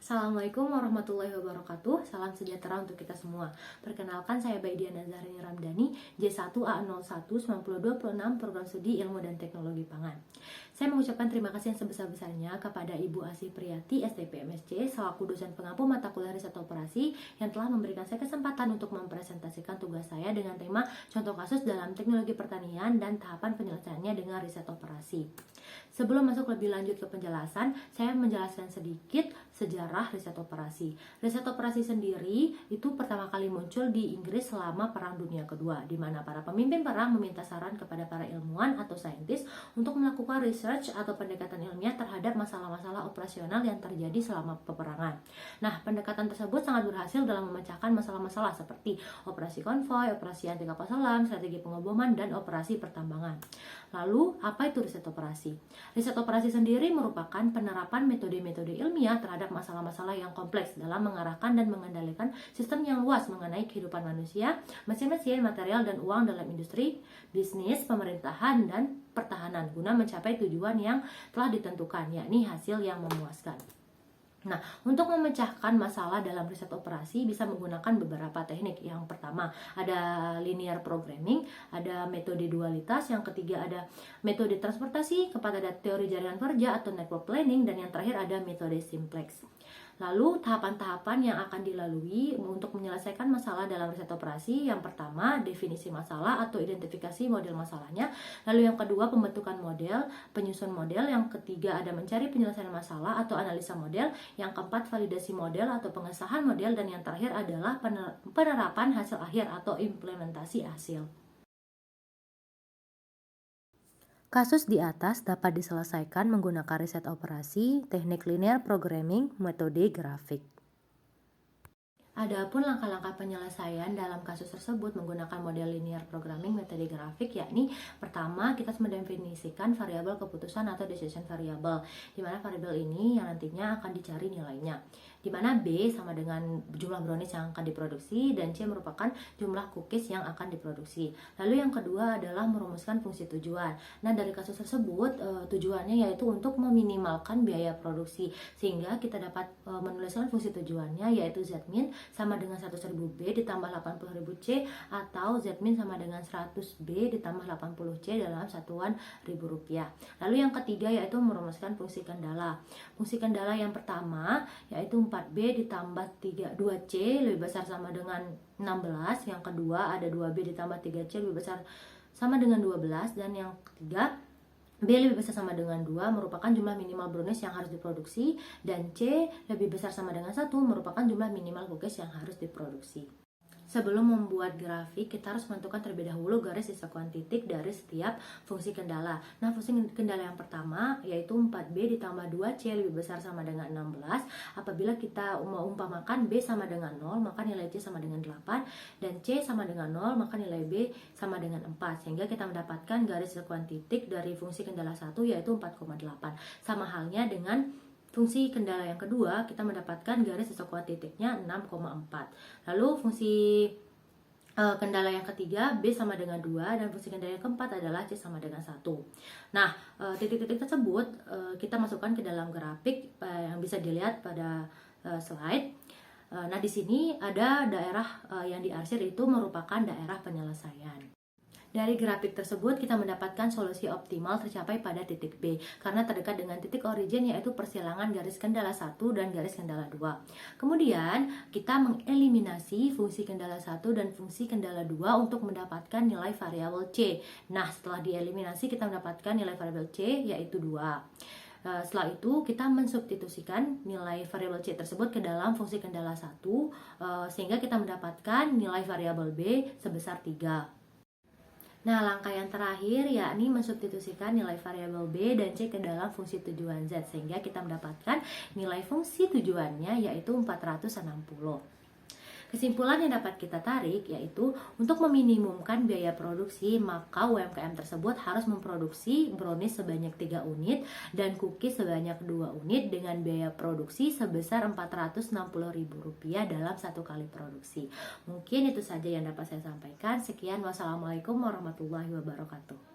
Assalamualaikum warahmatullahi wabarakatuh. Salam sejahtera untuk kita semua. Perkenalkan, saya Baidiana Zahrini Ramdhani, J1A01-9226 Program Studi Ilmu dan Teknologi Pangan. Saya mengucapkan terima kasih yang sebesar-besarnya kepada Ibu Asih Priyati, STP MSc, selaku dosen pengampu mata kuliah riset operasi yang telah memberikan saya kesempatan untuk mempresentasikan tugas saya dengan tema contoh kasus dalam teknologi pertanian dan tahapan penyelesaiannya dengan riset operasi. Sebelum masuk lebih lanjut ke penjelasan, saya menjelaskan sedikit sejarah riset operasi. Riset operasi sendiri itu pertama kali muncul di Inggris selama Perang Dunia Kedua, di mana para pemimpin perang meminta saran kepada para ilmuwan atau saintis untuk melakukan research atau pendekatan ilmiah terhadap masalah-masalah operasional yang terjadi selama peperangan. Nah, pendekatan tersebut sangat berhasil dalam memecahkan masalah-masalah seperti operasi konvoi, operasi anti kapal selam, strategi pengeboman, dan operasi pertambangan. Lalu, apa itu riset operasi? Riset operasi sendiri merupakan penerapan metode-metode ilmiah terhadap masalah-masalah yang kompleks dalam mengarahkan dan mengendalikan sistem yang luas mengenai kehidupan manusia, mesin-mesin, material, dan uang dalam industri, bisnis, pemerintahan, dan pertahanan guna mencapai tujuan yang telah ditentukan, yakni hasil yang memuaskan. Nah, untuk memecahkan masalah dalam riset operasi bisa menggunakan beberapa teknik. Yang pertama, ada linear programming, ada metode dualitas, yang ketiga ada metode transportasi, keempat ada teori jaringan kerja atau network planning, dan yang terakhir ada metode simplex. Lalu, tahapan-tahapan yang akan dilalui untuk menyelesaikan masalah dalam riset operasi. Yang pertama, definisi masalah atau identifikasi model masalahnya. Lalu yang kedua, pembentukan model, penyusun model. Yang ketiga, ada mencari penyelesaian masalah atau analisa model. Yang keempat, validasi model atau pengesahan model. Dan yang terakhir adalah penerapan hasil akhir atau implementasi hasil. Kasus di atas dapat diselesaikan menggunakan riset operasi, teknik linear programming, metode grafik. Adapun langkah-langkah penyelesaian dalam kasus tersebut menggunakan model linear programming metode grafik, yakni pertama kita mendefinisikan variabel keputusan atau decision variable, di mana variabel ini yang nantinya akan dicari nilainya, di mana B sama dengan jumlah brownies yang akan diproduksi dan C merupakan jumlah cookies yang akan diproduksi. Lalu yang kedua adalah merumuskan fungsi tujuan. Nah, dari kasus tersebut tujuannya yaitu untuk meminimalkan biaya produksi, sehingga kita dapat menuliskan fungsi tujuannya yaitu Zmin sama dengan 100.000 B ditambah 80.000 C, atau Zmin sama dengan 100 B ditambah 80 C dalam satuan ribu rupiah. Lalu yang ketiga yaitu merumuskan fungsi kendala. Fungsi kendala yang pertama yaitu 4B ditambah 2C lebih besar sama dengan 16. Yang kedua ada 2B ditambah 3C lebih besar sama dengan 12. Dan yang ketiga, B lebih besar sama dengan 2 merupakan jumlah minimal brownies yang harus diproduksi, dan C lebih besar sama dengan 1 merupakan jumlah minimal cookies yang harus diproduksi. Sebelum membuat grafik, kita harus menentukan terlebih dahulu garis disatukan titik dari setiap fungsi kendala. Nah, fungsi kendala yang pertama yaitu 4B ditambah 2C lebih besar sama dengan 16. Apabila kita mengumpamakan B sama dengan 0, maka nilai C sama dengan 8, dan C sama dengan 0, maka nilai B sama dengan 4. Sehingga kita mendapatkan garis disatukan titik dari fungsi kendala 1 yaitu 4,8. Sama halnya dengan fungsi kendala yang kedua, kita mendapatkan garis disatukan titiknya 6,4. Lalu fungsi kendala yang ketiga, B sama dengan 2, dan fungsi kendala yang keempat adalah C sama dengan 1. Nah, titik-titik tersebut kita masukkan ke dalam grafik yang bisa dilihat pada slide. Nah, di sini ada daerah yang diarsir itu merupakan daerah penyelesaian. Dari grafik tersebut kita mendapatkan solusi optimal tercapai pada titik B karena terdekat dengan titik origin yaitu persilangan garis kendala 1 dan garis kendala 2. Kemudian kita mengeliminasi fungsi kendala 1 dan fungsi kendala 2 untuk mendapatkan nilai variabel C. Nah, setelah dieliminasi kita mendapatkan nilai variabel C yaitu 2. Setelah itu kita mensubstitusikan nilai variabel C tersebut ke dalam fungsi kendala 1 sehingga kita mendapatkan nilai variabel B sebesar 3. Nah, langkah yang terakhir yakni mensubstitusikan nilai variabel B dan C ke dalam fungsi tujuan Z sehingga kita mendapatkan nilai fungsi tujuannya yaitu 460. Kesimpulan yang dapat kita tarik yaitu untuk meminimumkan biaya produksi, maka UMKM tersebut harus memproduksi brownies sebanyak 3 unit dan cookies sebanyak 2 unit dengan biaya produksi sebesar Rp460.000 dalam satu kali produksi. Mungkin itu saja yang dapat saya sampaikan. Sekian, wassalamualaikum warahmatullahi wabarakatuh.